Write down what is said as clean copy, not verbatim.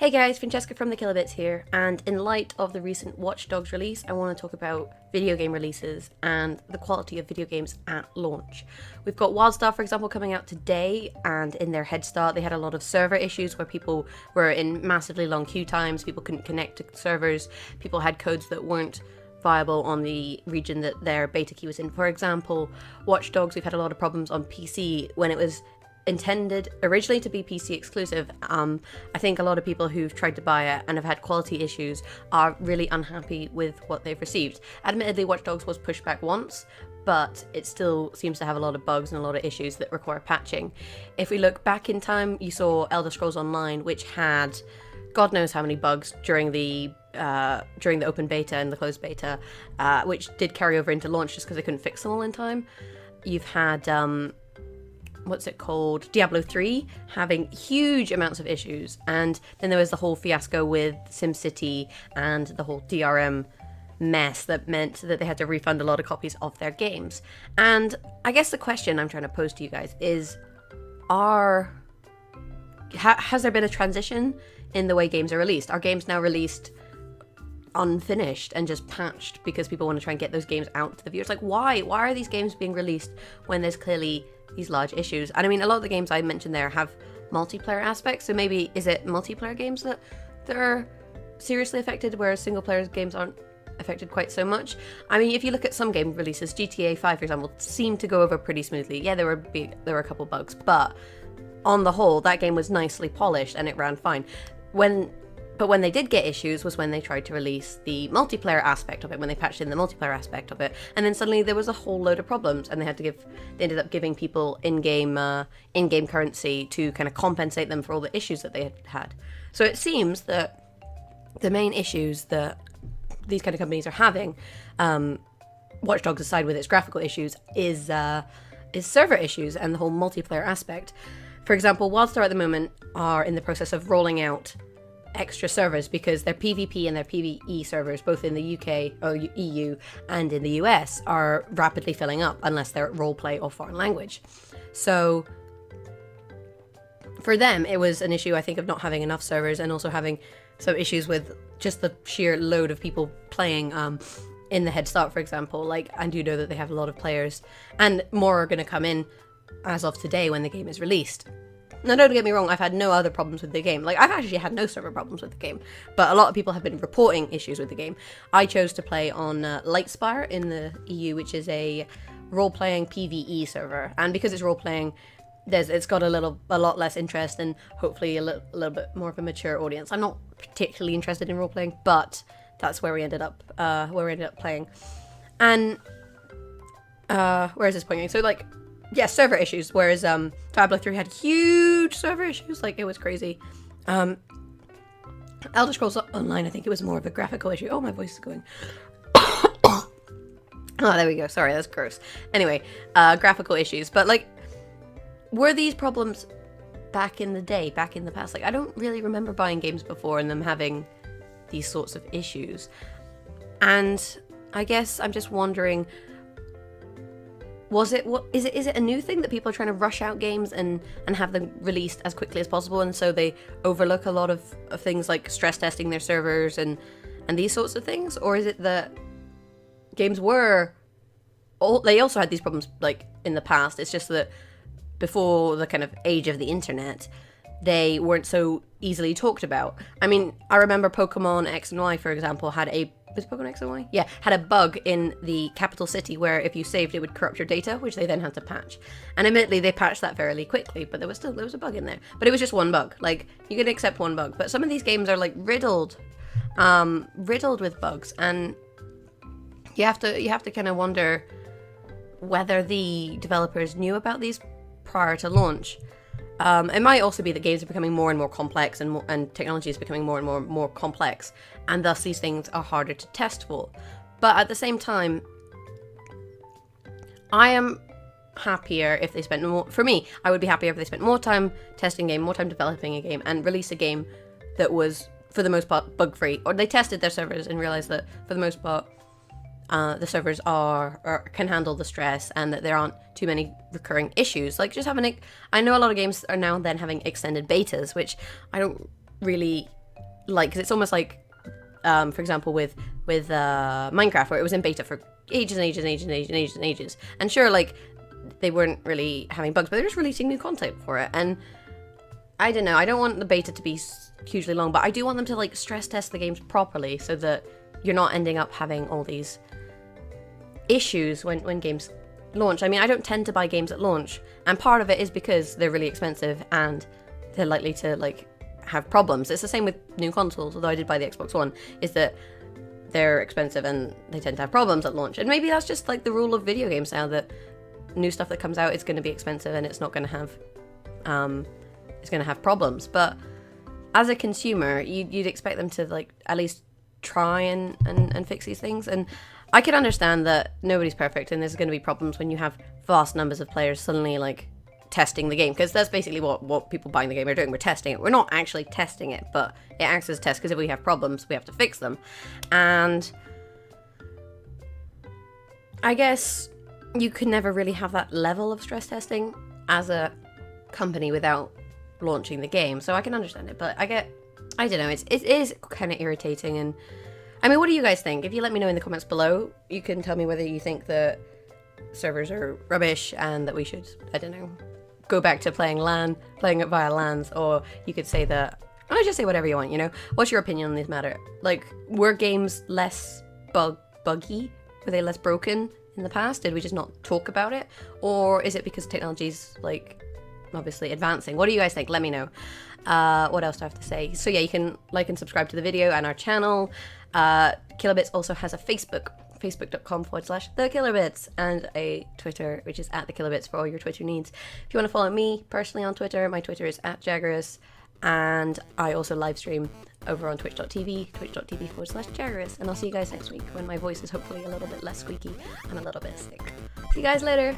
Hey guys, Francesca from the Kilobits here, and in light of the recent Watch Dogs release, I want to talk about video game releases and the quality of video games at launch. We've got WildStars, for example, coming out today, and in their head start they had a lot of server issues where people were in massively long queue times, people couldn't connect to servers, people had codes that weren't viable on the region that their beta key was in. For example, Watch Dogs, we've had a lot of problems on PC when it was intended originally to be PC exclusive. I think a lot of people who've tried to buy it and have had quality issues are really unhappy with what they've received. Admittedly, Watch Dogs was pushed back once, but it still seems to have a lot of bugs and a lot of issues that require patching. If we look back in time, you saw Elder Scrolls Online, which had God knows how many bugs during the open beta and the closed beta, which did carry over into launch just because they couldn't fix them all in time. You've had Diablo 3 having huge amounts of issues, and then there was the whole fiasco with SimCity and the whole DRM mess that meant that they had to refund a lot of copies of their games. And I guess the question I'm trying to pose to you guys is, has there been a transition in the way games are released? Are games now released unfinished and just patched because people want to try and get those games out to the viewers? Like, why are these games being released when there's clearly these large issues? And I mean, a lot of the games I mentioned there have multiplayer aspects, so maybe is it multiplayer games that are seriously affected, whereas single player games aren't affected quite so much? I mean, if you look at some game releases, GTA 5 for example seemed to go over pretty smoothly. Yeah, there were a couple bugs, but on the whole that game was nicely polished and it ran fine. But when they did get issues was when they tried to release the multiplayer aspect of it, when they patched in the multiplayer aspect of it, and then suddenly there was a whole load of problems, and they ended up giving people in-game currency to kind of compensate them for all the issues that they had had. So it seems that the main issues that these kind of companies are having, Watch Dogs aside with its graphical issues, is server issues and the whole multiplayer aspect. For example, WildStars at the moment are in the process of rolling out extra servers because their PvP and their PvE servers, both in the UK or EU and in the US, are rapidly filling up unless they're roleplay or foreign language. So for them, it was an issue, I think, of not having enough servers and also having some issues with just the sheer load of people playing in the head start, for example. Like, I do know that they have a lot of players, and more are going to come in as of today when the game is released. Now, don't get me wrong, I've had no other problems with the game. Like, I've actually had no server problems with the game, but a lot of people have been reporting issues with the game. I chose to play on WildStars in the EU, which is a role-playing PvE server, and because it's role-playing, it's got a lot less interest and hopefully a little bit more of a mature audience. I'm not particularly interested in role-playing, but that's where we ended up playing. And where is this pointing? So, like, yeah, server issues, whereas Diablo 3 had huge server issues, like, it was crazy. Elder Scrolls Online, I think it was more of a graphical issue. Oh, my voice is going. Oh, there we go. Sorry, that's gross. Anyway, graphical issues. But, like, were these problems back in the day, back in the past? Like, I don't really remember buying games before and them having these sorts of issues. And I guess I'm just wondering, is it a new thing that people are trying to rush out games and have them released as quickly as possible, and so they overlook a lot of things like stress testing their servers and these sorts of things? Or is it that games they also had these problems, like, in the past? It's just that before the kind of age of the internet, they weren't so easily talked about. I mean, I remember Pokemon X and Y, for example, had a bug in the capital city where if you saved, it would corrupt your data, which they then had to patch. And admittedly, they patched that fairly quickly, but there was a bug in there. But it was just one bug. Like, you can accept one bug, but some of these games are, like, riddled with bugs, and you have to kind of wonder whether the developers knew about these prior to launch. It might also be that games are becoming more and more complex, and technology is becoming more and more complex, and thus these things are harder to test for. But at the same time, I am happier if they spent more. For me, I would be happier if they spent more time testing a game, more time developing a game, and release a game that was, for the most part, bug-free. Or they tested their servers and realized that, for the most part, the servers can handle the stress, and that there aren't too many recurring issues. Like, just having I know a lot of games are now and then having extended betas, which I don't really like, because it's almost like, for example, with Minecraft, where it was in beta for ages and ages and ages and ages and ages and ages. And sure, like, they weren't really having bugs, but they're just releasing new content for it. And I don't know, I don't want the beta to be hugely long, but I do want them to, like, stress test the games properly so that you're not ending up having all these issues when games launch. I mean, I don't tend to buy games at launch, and part of it is because they're really expensive and they're likely to, like, have problems. It's the same with new consoles, although I did buy the Xbox One, is that they're expensive and they tend to have problems at launch. And maybe that's just, like, the rule of video games now, that new stuff that comes out is going to be expensive and it's not going to have problems. But as a consumer, you'd expect them to, like, at least try and fix these things. And I can understand that nobody's perfect and there's going to be problems when you have vast numbers of players suddenly, like, testing the game, because that's basically what people buying the game are doing. We're testing it. We're not actually testing it, but it acts as a test, because if we have problems, we have to fix them. And I guess you could never really have that level of stress testing as a company without launching the game. So I can understand it, but I don't know, it is kind of irritating. And I mean, what do you guys think? If you let me know in the comments below, you can tell me whether you think that servers are rubbish and that we should, I don't know, go back to playing it via LANs, or you could say that, I just say whatever you want, you know? What's your opinion on this matter? Like, were games less buggy? Were they less broken in the past? Did we just not talk about it? Or is it because technology's, like, obviously advancing? What do you guys think? Let me know. What else do I have to say? So yeah, you can like and subscribe to the video and our channel. Kilobits also has a facebook.com/thekillerbits, and a Twitter, which is @thekillerbits, for all your Twitter needs. If you want to follow me personally on Twitter, my Twitter is @Jaggerus, and I also live stream over on twitch.tv/Jaggerus, and I'll see you guys next week when my voice is hopefully a little bit less squeaky and a little bit sick. See you guys later.